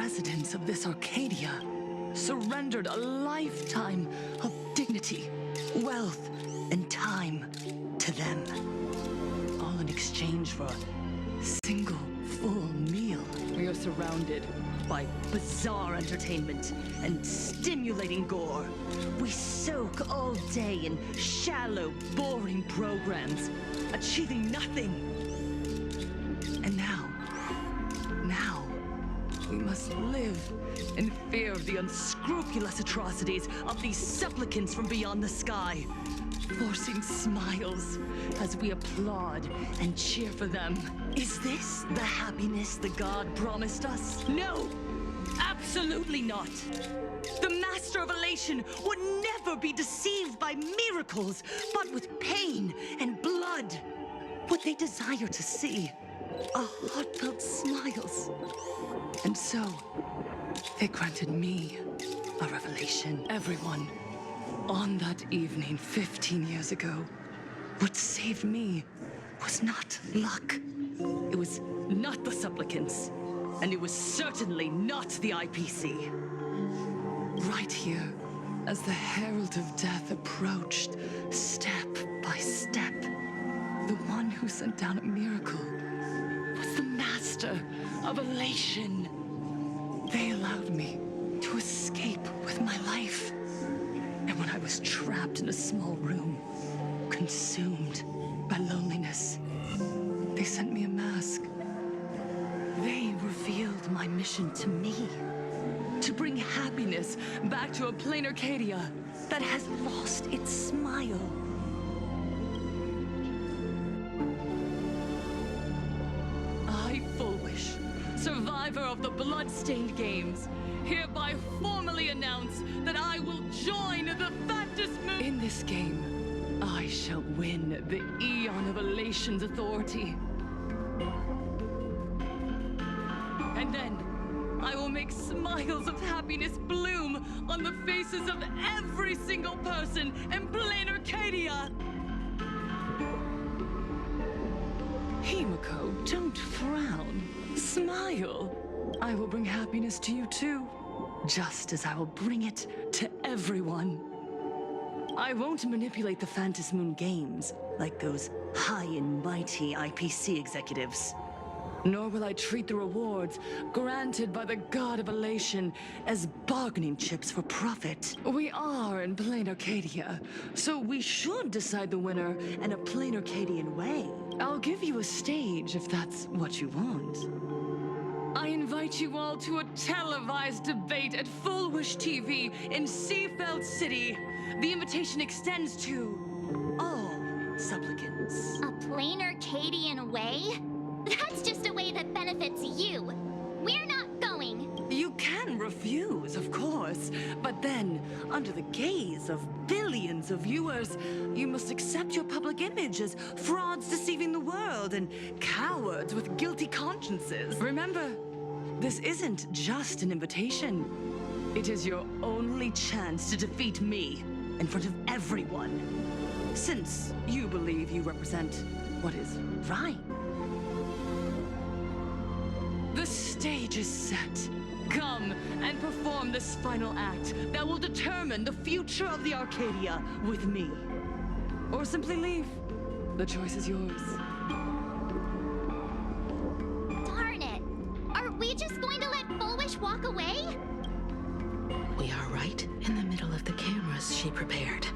residents of this Arcadia surrendered a lifetime of dignity, wealth, and time to them, all in exchange for a single full meal. We are surrounded by bizarre entertainment and stimulating gore. We soak all day in shallow, boring programs, achieving nothing. And now, we must live in fear of the unscrupulous atrocities of these supplicants from beyond the sky, forcing smiles as we applaud and cheer for them. Is this the happiness the god promised us? No, absolutely not. The Master of Elation would never be deceived by miracles, but with pain and blood. What they desire to see are heartfelt smiles. And so, they granted me a revelation. Everyone, on that evening 15 years ago, what saved me was not luck. It was not the supplicants, and it was certainly not the IPC. Right here, as the Herald of Death approached, step by step, the one who sent down a miracle was the Master of Elation. They allowed me to escape with my life. And when I was trapped in a small room, consumed by loneliness, they sent me a mask. They revealed my mission to me, to bring happiness back to a Planarcadia that has lost its smile. I, Fullwish, survivor of the Bloodstained Games, hereby formally announce that I will join the Phantasmoon. In this game, I shall win the Eon of Elation's authority. And then, I will make smiles of happiness bloom on the faces of every single person in Planarcadia. Himiko, don't frown. Smile. I will bring happiness to you too, just as I will bring it to everyone. I won't manipulate the Phantasmoon Games like those high and mighty IPC executives. Nor will I treat the rewards granted by the God of Elation as bargaining chips for profit. We are in Planarcadia, so we should decide the winner in a Planarcadian way. I'll give you a stage if that's what you want. I invite you all to a televised debate at Fullwish TV in Seafeld City. The invitation extends to all supplicants. A Planarcadian way? That's just a way that benefits you. We're not going. You can refuse, of course, but then, under the gaze of billions of viewers, you must accept your public image as frauds deceiving the world and cowards with guilty consciences. Remember, this isn't just an invitation. It is your only chance to defeat me in front of everyone, since you believe you represent what is right. The stage is set. Come and perform this final act that will determine the future of the Arcadia with me. Or simply leave. The choice is yours. Darn it! Are we just going to let Fullwish walk away? We are right in the middle of the cameras she prepared.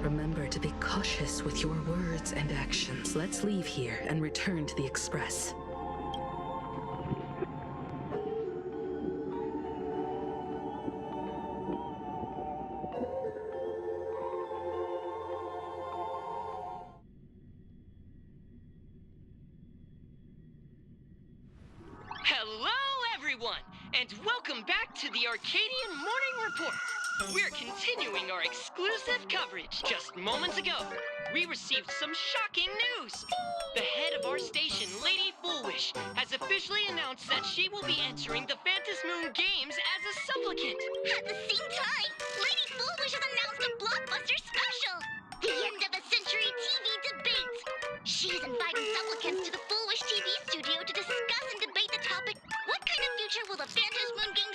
Remember to be cautious with your words and actions. Let's leave here and return to the Express. And welcome back to the Arcadian Morning Report. We're continuing our exclusive coverage. Just moments ago, we received some shocking news. The head of our station, Lady Fullwish, has officially announced that she will be entering the Phantasmoon Games as a supplicant. At the same time, Lady Fullwish has announced a blockbuster special! The end of a century TV debate! She's inviting supplicants to the Fullwish TV studio to discuss and debate the topic, what kind of future will the Phantasmoon Games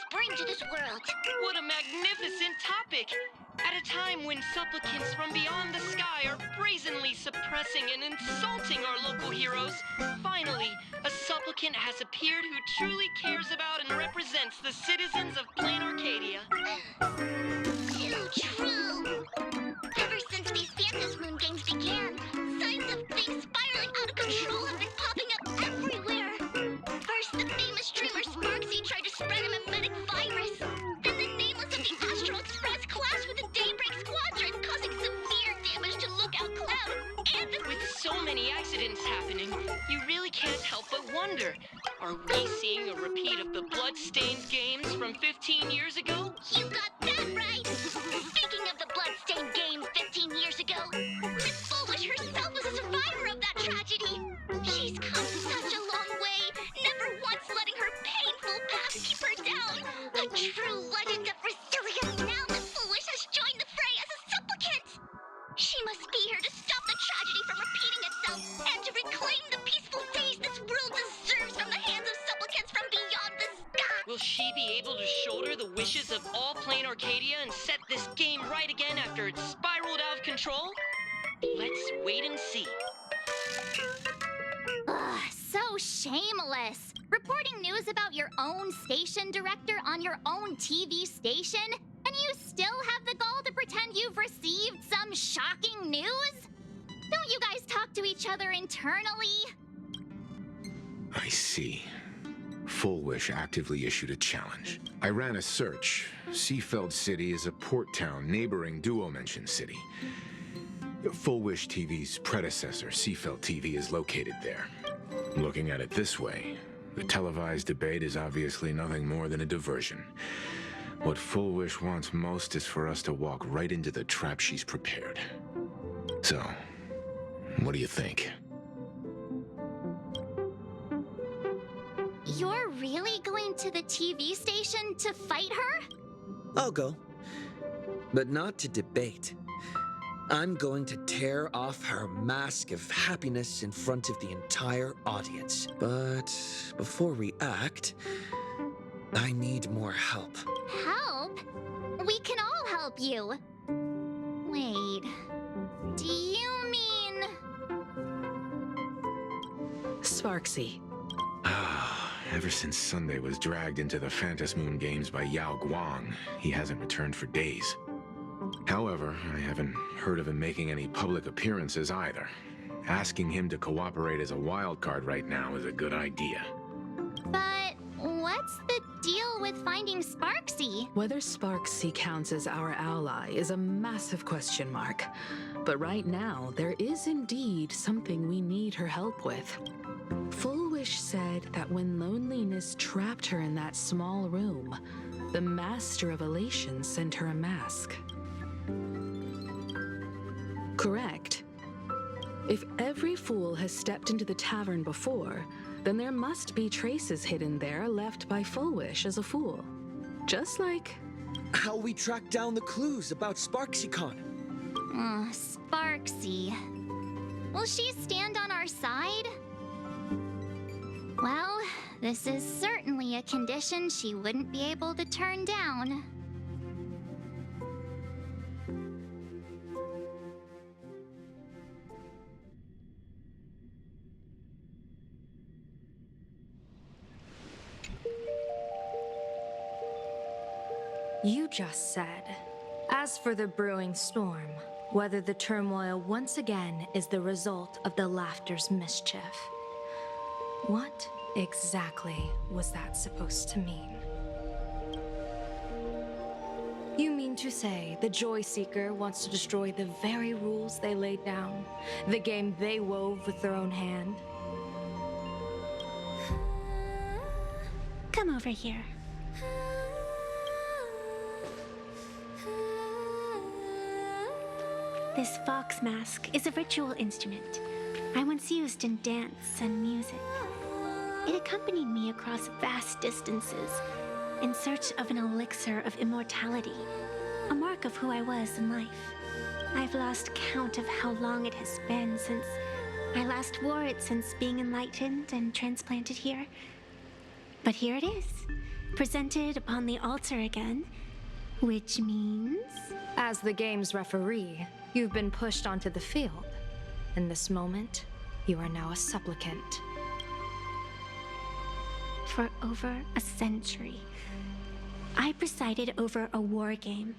news world. What a magnificent topic! At a time when supplicants from beyond the sky are brazenly suppressing and insulting our local heroes, finally, a supplicant has appeared who truly cares about and represents the citizens of Planarcadia. Too true. Ever since these Phantom Moon games began, signs of things spiraling out of control have been popping up everywhere. First, the famous dreamer Sparksy tried to spread a mimetic virus. Then the nameless of the Astral Express clashed with the Daybreak Squadron, causing severe damage to Lookout Cloud. And With so many accidents happening, you really can't help but wonder, are we seeing a repeat of the blood-stained games from 15 years ago? You got that right! Speaking of the bloodstained games 15 years ago, Miss Foolish herself was a survivor of that tragedy. She's come such a long way, never once letting her painful past keep her down. A true legend of resilience now that Foolish has joined the fray as a supplicant. She must be here to stop the tragedy from repeating itself and to reclaim the peaceful days this world deserves from the hands of supplicants from beyond the sky. Will she be able to shoulder the wishes of all Planarcadia and set this game right again after it's spiraled out of control? Let's wait and see. Ugh, so shameless. Reporting news about your own station director on your own TV station? And you still have the gall to pretend you've received some shocking news? Don't you guys talk to each other internally? I see. Full Wish actively issued a challenge. I ran a search. Seafeld City is a port town neighboring Duo Mention City. Full Wish TV's predecessor, Seafeld TV, is located there. Looking at it this way, the televised debate is obviously nothing more than a diversion. What Full Wish wants most is for us to walk right into the trap she's prepared. So, what do you think? You're really going to the TV station to fight her? I'll go. But not to debate. I'm going to tear off her mask of happiness in front of the entire audience. But before we act, I need more help. Help? We can all help you. Wait, do you mean... Sparksy. Ever since Sunday was dragged into the Phantom Moon games by Yao Guang, he hasn't returned for days. However, I haven't heard of him making any public appearances either. Asking him to cooperate as a wild card right now is a good idea. But what's the deal with finding Sparksy? Whether Sparksy counts as our ally is a massive question mark. But right now, there is indeed something we need her help with. Full Wish said that when loneliness trapped her in that small room, the Master of Elation sent her a mask. Correct. If every fool has stepped into the tavern before, then there must be traces hidden there left by Full Wish as a fool. Just like... How we track down the clues about SparksyCon. Sparksy. Will she stand on our side? Well, this is certainly a condition she wouldn't be able to turn down. You just said, as for the brewing storm, whether the turmoil once again is the result of the laughter's mischief. What exactly was that supposed to mean? You mean to say the Joy Seeker wants to destroy the very rules they laid down, the game they wove with their own hand? Come over here. This fox mask is a ritual instrument I once used in dance and music. It accompanied me across vast distances in search of an elixir of immortality, a mark of who I was in life. I've lost count of how long it has been since I last wore it since being enlightened and transplanted here. But here it is, presented upon the altar again, which means... As the game's referee, you've been pushed onto the field. In this moment, you are now a supplicant. For over a century, I presided over a war game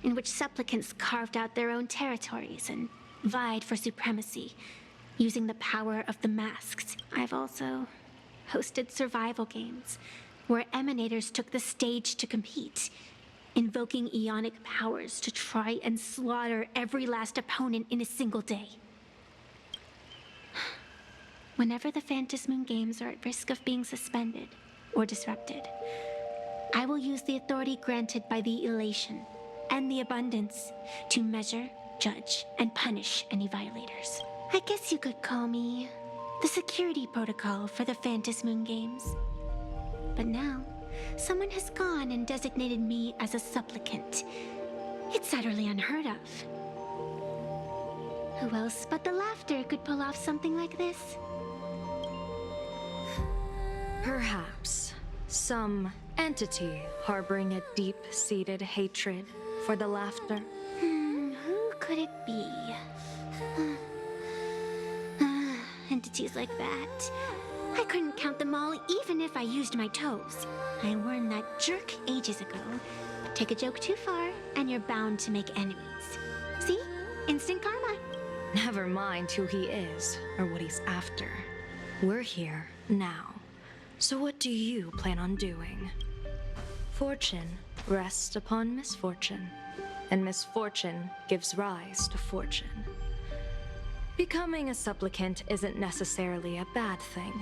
in which supplicants carved out their own territories and vied for supremacy, using the power of the masks. I've also hosted survival games where emanators took the stage to compete, invoking eonic powers to try and slaughter every last opponent in a single day. Whenever the Phantom Moon Games are at risk of being suspended or disrupted, I will use the authority granted by the elation and the abundance to measure, judge, and punish any violators. I guess you could call me the security protocol for the Phantom Moon Games. But now, someone has gone and designated me as a supplicant. It's utterly unheard of. Who else but the Laughter could pull off something like this? Perhaps some entity harboring a deep-seated hatred for the Laughter. Who could it be? Entities like that. I couldn't count them all even if I used my toes. I warned that jerk ages ago. Take a joke too far, and you're bound to make enemies. See? Instant karma. Never mind who he is or what he's after. We're here now. So what do you plan on doing? Fortune rests upon misfortune, and misfortune gives rise to fortune. Becoming a supplicant isn't necessarily a bad thing.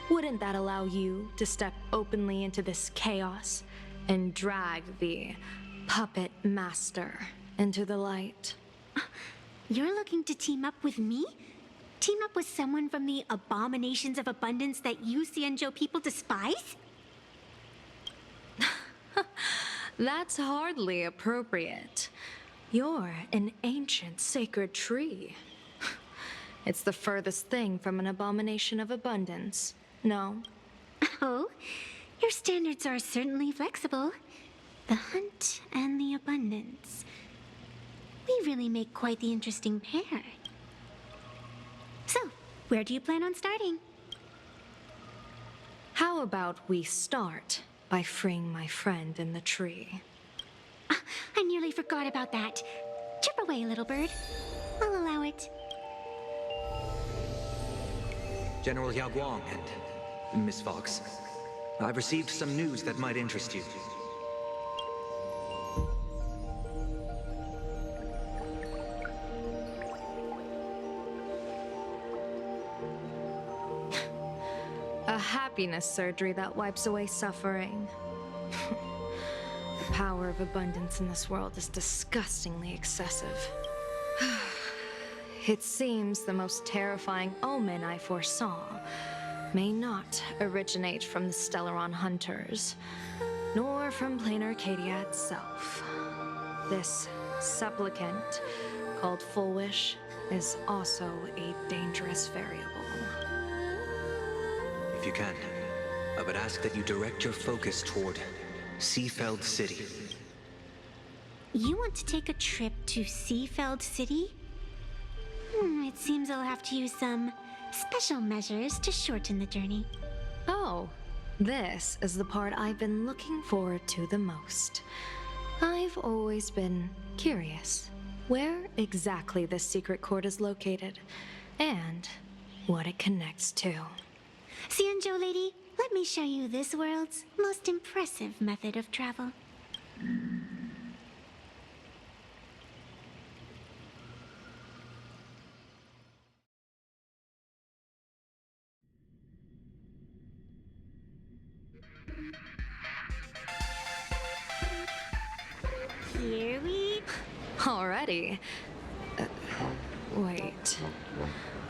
Wouldn't that allow you to step openly into this chaos and drag the puppet master into the light? You're looking to team up with me? Team up with someone from the abominations of abundance that you Xianzhou people despise? That's hardly appropriate. You're an ancient sacred tree. It's the furthest thing from an abomination of abundance, no? Oh, your standards are certainly flexible. The hunt and the abundance. We really make quite the interesting pair. So, where do you plan on starting? How about we start by freeing my friend in the tree? I nearly forgot about that. Chirp away, little bird. I'll allow it. General Yao Guang and Miss Fox, I've received some news that might interest you. A happiness surgery that wipes away suffering. The power of abundance in this world is disgustingly excessive. It seems the most terrifying omen I foresaw may not originate from the Stellaron hunters, nor from Planarcadia itself. This supplicant, called Full Wish, is also a dangerous variable. If you can, I would ask that you direct your focus toward Seafeld City. You want to take a trip to Seafeld City? It seems I'll have to use some special measures to shorten the journey. Oh, this is the part I've been looking forward to the most. I've always been curious where exactly this secret court is located, and what it connects to. Xianzhou lady, let me show you this world's most impressive method of travel. Here we... Already? Wait.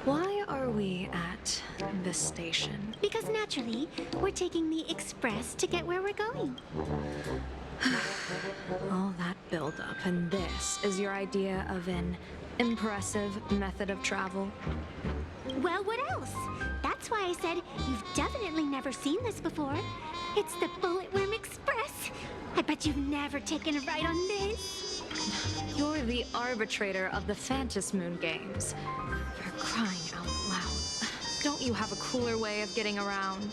Why are we at this station? Because naturally, we're taking the express to get where we're going. All that buildup, and this is your idea of an impressive method of travel? Well, what else? That's That's why I said you've definitely never seen this before. It's the Bullet Worm Express. I bet you've never taken a ride on this. You're the arbitrator of the Phantasmoon Games. For crying out loud. Don't you have a cooler way of getting around?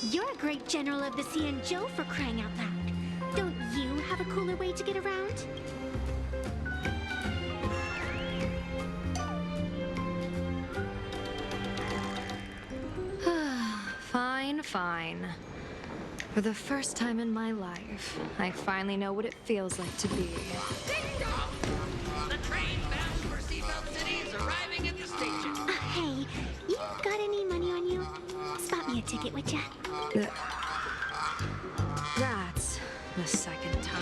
You're a great general of the Xianzhou, for crying out loud. Don't you have a cooler way to get around? Fine. For the first time in my life, I finally know what it feels like to be. Ding dong! The train bound for Seafeld City is arriving at the station. Hey, you got any money on you? Spot me a ticket, would ya? That's the second time.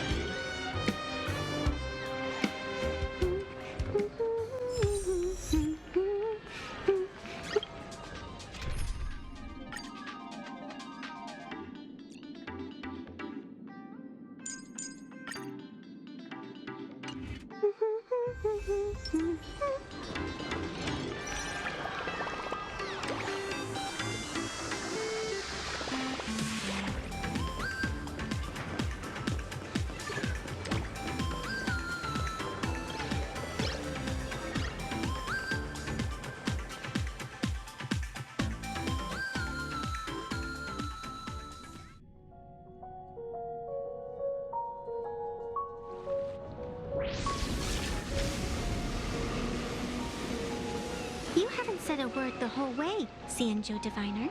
You haven't said a word the whole way, Xianzhou Diviner.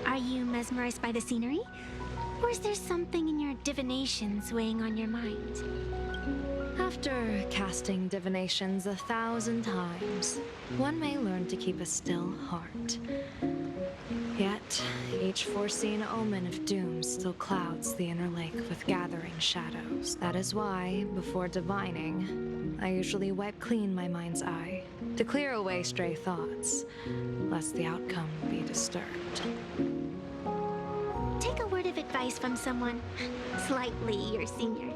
Are you mesmerized by the scenery? Or is there something in your divinations weighing on your mind? After casting divinations 1,000 times, one may learn to keep a still heart. Yet, each foreseen omen of doom still clouds the inner lake with gathering shadows. That is why, before divining, I usually wipe clean my mind's eye to clear away stray thoughts, lest the outcome be disturbed. Take a word of advice from someone slightly your senior.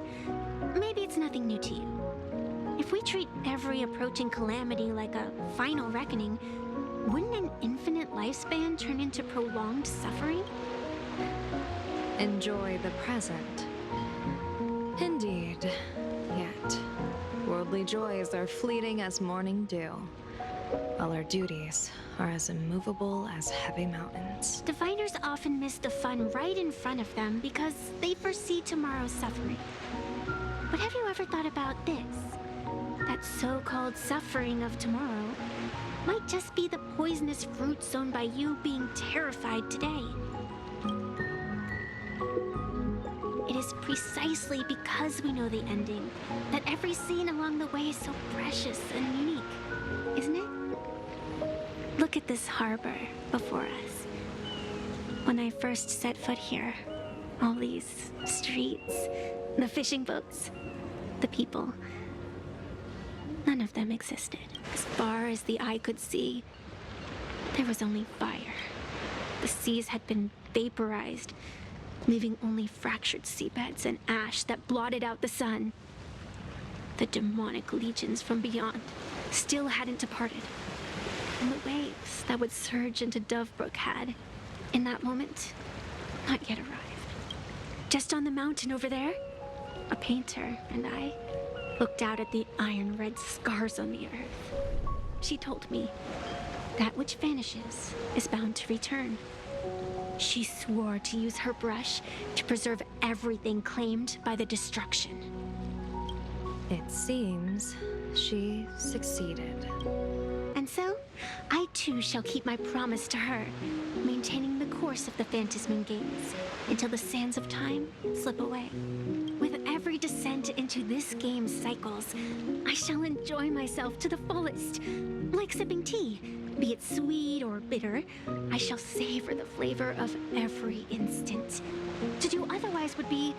Maybe it's nothing new to you. If we treat every approaching calamity like a final reckoning, wouldn't an infinite lifespan turn into prolonged suffering? Enjoy the present. Indeed. Yet, worldly joys are fleeting as morning dew, while our duties are as immovable as heavy mountains. Diviners often miss the fun right in front of them because they foresee tomorrow's suffering. But have you ever thought about this? That so-called suffering of tomorrow might just be the poisonous fruit sown by you being terrified today. It is precisely because we know the ending that every scene along the way is so precious and unique, isn't it? Look at this harbor before us. When I first set foot here, all these streets, the fishing boats, the people, none of them existed. As far as the eye could see, there was only fire. The seas had been vaporized, leaving only fractured seabeds and ash that blotted out the sun. The demonic legions from beyond still hadn't departed, and the waves that would surge into Dovebrook had, in that moment, not yet arrived. Just on the mountain over there, a painter and I looked out at the iron red scars on the earth. She told me, that which vanishes is bound to return. She swore to use her brush to preserve everything claimed by the destruction. It seems she succeeded. And so, I too shall keep my promise to her, maintaining the course of the Phantasmoon Games until the sands of time slip away. With every descent into this game's cycles, I shall enjoy myself to the fullest, like sipping tea. Be it sweet or bitter, I shall savor the flavor of every instant. To do otherwise would be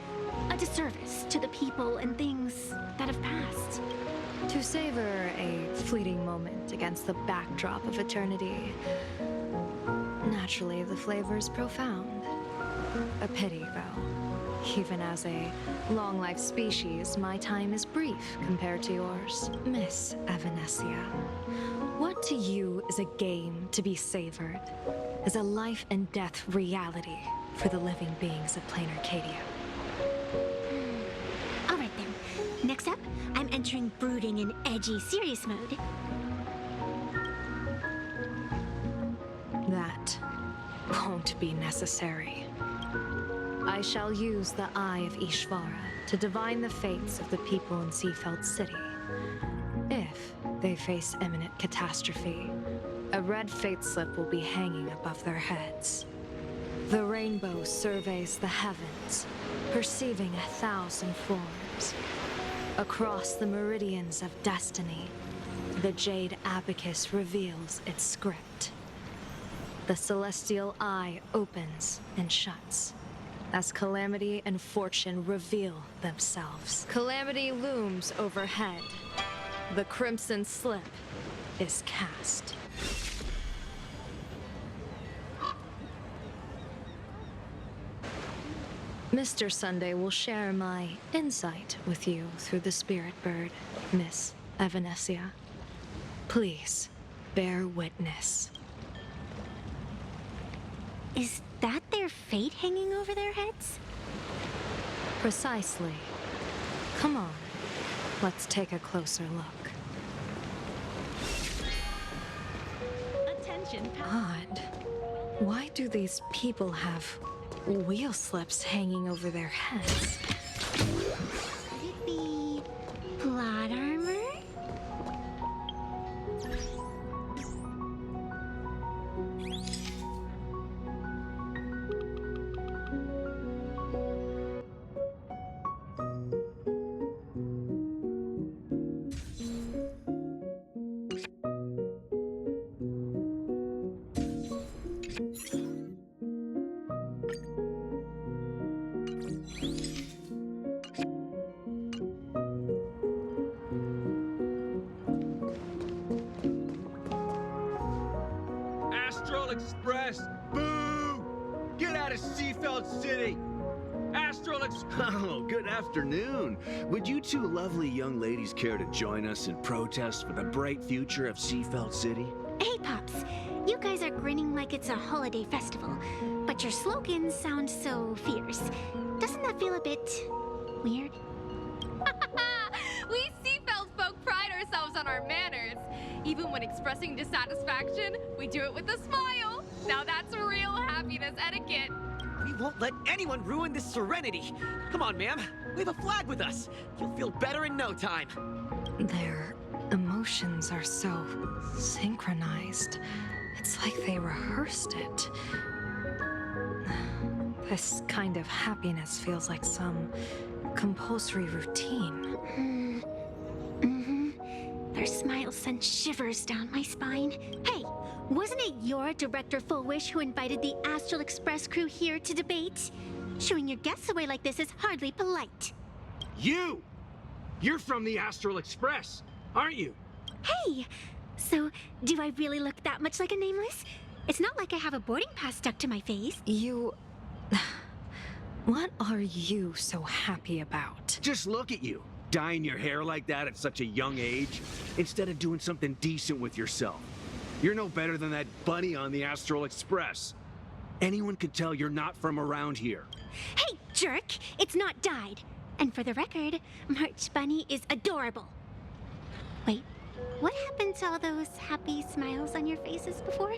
a disservice to the people and things that have passed. To savor a fleeting moment against the backdrop of eternity, naturally the flavor's profound. A pity, though, Even as a long-life species, my time is brief compared to yours. Miss Evanescia, what to you is a game to be savored, is a life and death reality for the living beings of Planarcadia. All right then. Next up, I'm entering brooding and edgy serious mode. That won't be necessary. I shall use the Eye of Ishvara to divine the fates of the people in Seafeld City. If they face imminent catastrophe, a red fate slip will be hanging above their heads. The rainbow surveys the heavens, perceiving 1,000 forms. Across the meridians of destiny, the Jade Abacus reveals its script. The celestial eye opens and shuts as calamity and fortune reveal themselves. Calamity looms overhead. The crimson slip is cast. Mr. Sunday will share my insight with you through the spirit bird, Miss Evanescia. Please, bear witness. Is that their fate hanging over their heads? Precisely. Come on, let's take a closer look. Attention. Odd. Why do these people have wheel slips hanging over their heads? Could it be plot armor? Astral Express! Boo! Get out of Seafeld City! Astral Express! Oh, good afternoon. Would you two lovely young ladies care to join us in protest for the bright future of Seafeld City? Hey, Pops. You guys are grinning like it's a holiday festival, but your slogans sound so fierce. Doesn't that feel a bit weird? We Seafeld folk pride ourselves on our manners. Even when expressing dissatisfaction, we do it with a smile. Now that's real happiness etiquette. We won't let anyone ruin this serenity. Come on, ma'am. We have a flag with us. You'll feel better in no time. Their emotions are so synchronized. It's like they rehearsed it. This kind of happiness feels like some compulsory routine. Their smiles sent shivers down my spine. Hey, wasn't it your Director Full Wish who invited the Astral Express crew here to debate? Shooing your guests away like this is hardly polite. You! You're from the Astral Express, aren't you? Hey, so do I really look that much like a nameless? It's not like I have a boarding pass stuck to my face. You... What are you so happy about? Just look at you, dyeing your hair like that at such a young age, instead of doing something decent with yourself. You're no better than that bunny on the Astral Express. Anyone could tell you're not from around here. Hey, jerk! It's not dyed. And for the record, March Bunny is adorable. Wait, what happened to all those happy smiles on your faces before?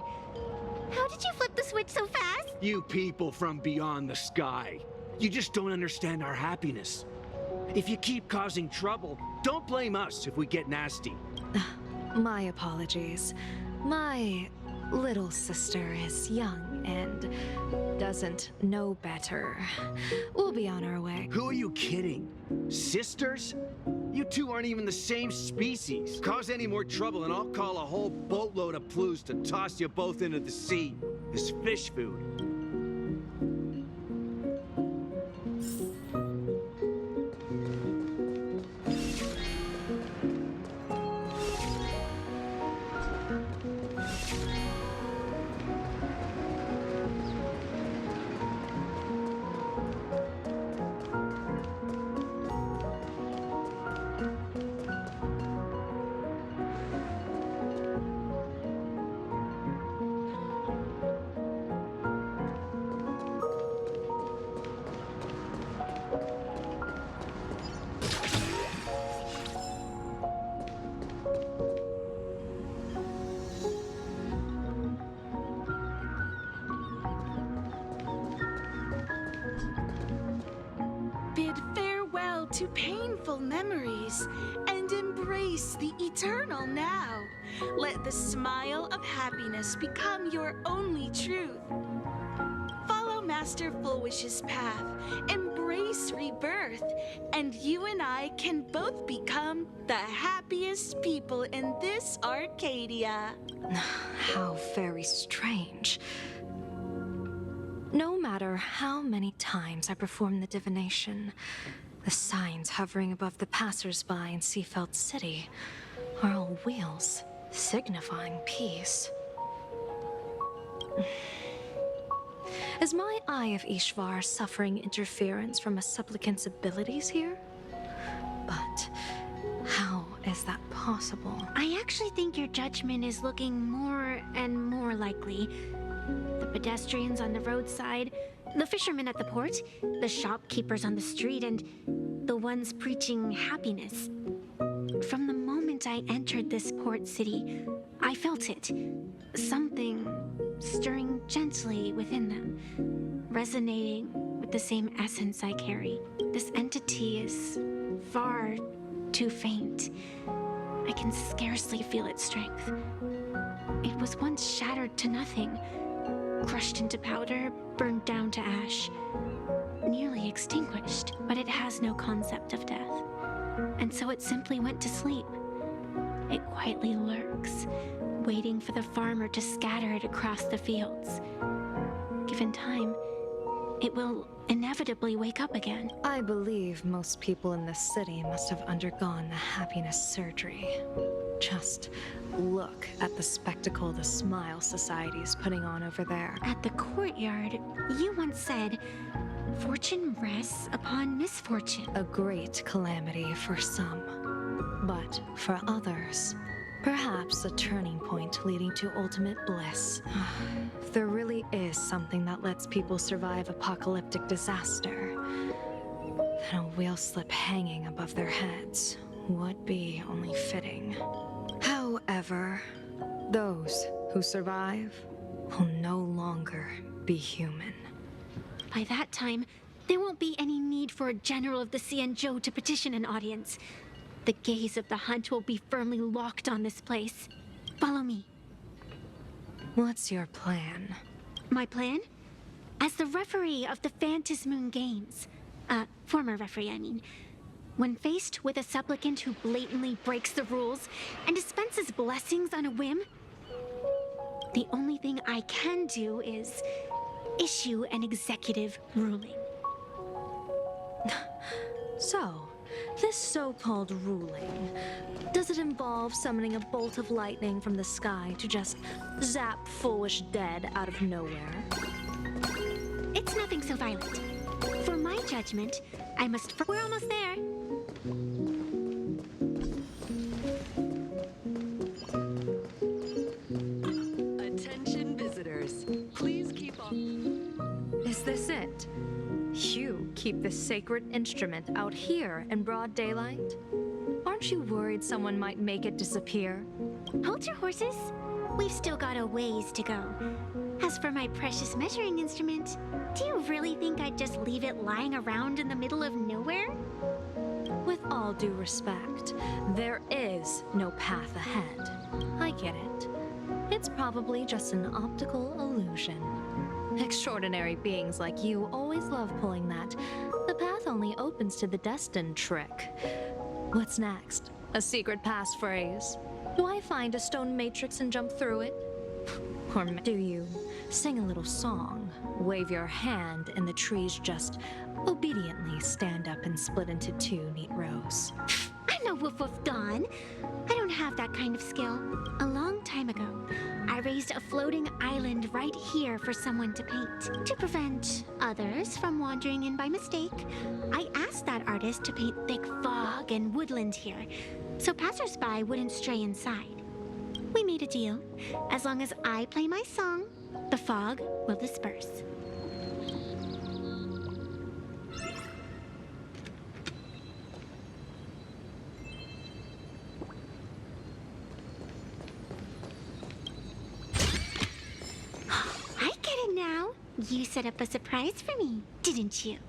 How did you flip the switch so fast? You people from beyond the sky. You just don't understand our happiness. If you keep causing trouble, don't blame us if we get nasty. My apologies. My little sister is young and doesn't know better. We'll be on our way. Who are you kidding? Sisters? You two aren't even the same species. Cause any more trouble and I'll call a whole boatload of Plues to toss you both into the sea. As fish food. to painful memories and embrace the eternal now. Let the smile of happiness become your only truth. Follow Master Fullwish's path, embrace rebirth, and you and I can both become the happiest people in this Arcadia. How very strange. No matter how many times I perform the divination, the signs hovering above the passers-by in Seafeld City are all wheels, signifying peace. Is my Eye of Ishvar suffering interference from a supplicant's abilities here? But how is that possible? I actually think your judgment is looking more and more likely. The pedestrians on the roadside, the fishermen at the port, the shopkeepers on the street, and the ones preaching happiness. From the moment I entered this port city, I felt it. Something stirring gently within them, resonating with the same essence I carry. This entity is far too faint. I can scarcely feel its strength. It was once shattered to nothing, crushed into powder, burned down to ash, nearly extinguished, but it has no concept of death. And so it simply went to sleep. It quietly lurks, waiting for the farmer to scatter it across the fields. Given time, it will inevitably wake up again. I believe most people in this city must have undergone the happiness surgery. Just look at the spectacle the Smile Society is putting on over there. At the courtyard, you once said, "Fortune rests upon misfortune." A great calamity for some, but for others, perhaps a turning point leading to ultimate bliss. If there really is something that lets people survive apocalyptic disaster, then a wheel slip hanging above their heads would be only fitting. However, those who survive will no longer be human. By that time, there won't be any need for a general of the Xianzhou to petition an audience. The gaze of the hunt will be firmly locked on this place. Follow me. What's your plan? My plan? As the referee of the Phantasmoon Games, former referee, I mean, when faced with a supplicant who blatantly breaks the rules and dispenses blessings on a whim, the only thing I can do is issue an executive ruling. So, this so-called ruling, does it involve summoning a bolt of lightning from the sky to just zap Foolish dead out of nowhere? It's nothing so violent. For my judgment, I must... We're almost there. Attention visitors, please keep on. Is this it? You keep this sacred instrument out here in broad daylight? Aren't you worried someone might make it disappear? Hold your horses. We've still got a ways to go. As for my precious measuring instrument, do you really think I'd just leave it lying around in the middle of nowhere? With all due respect, there is no path ahead. I get it. It's probably just an optical illusion. Extraordinary beings like you always love pulling that "the path only opens to the destined" trick. What's next? A secret passphrase? Do I find a stone matrix and jump through it? Or do you sing a little song, wave your hand, and the trees just obediently stand up and split into two neat rows? I'm no Woof Woof Dawn. I don't have that kind of skill. A long time ago, I raised a floating island right here for someone to paint. To prevent others from wandering in by mistake, I asked that artist to paint thick fog and woodland here, so passersby wouldn't stray inside. We made a deal. As long as I play my song, the fog will disperse. I get it now. You set up a surprise for me, didn't you?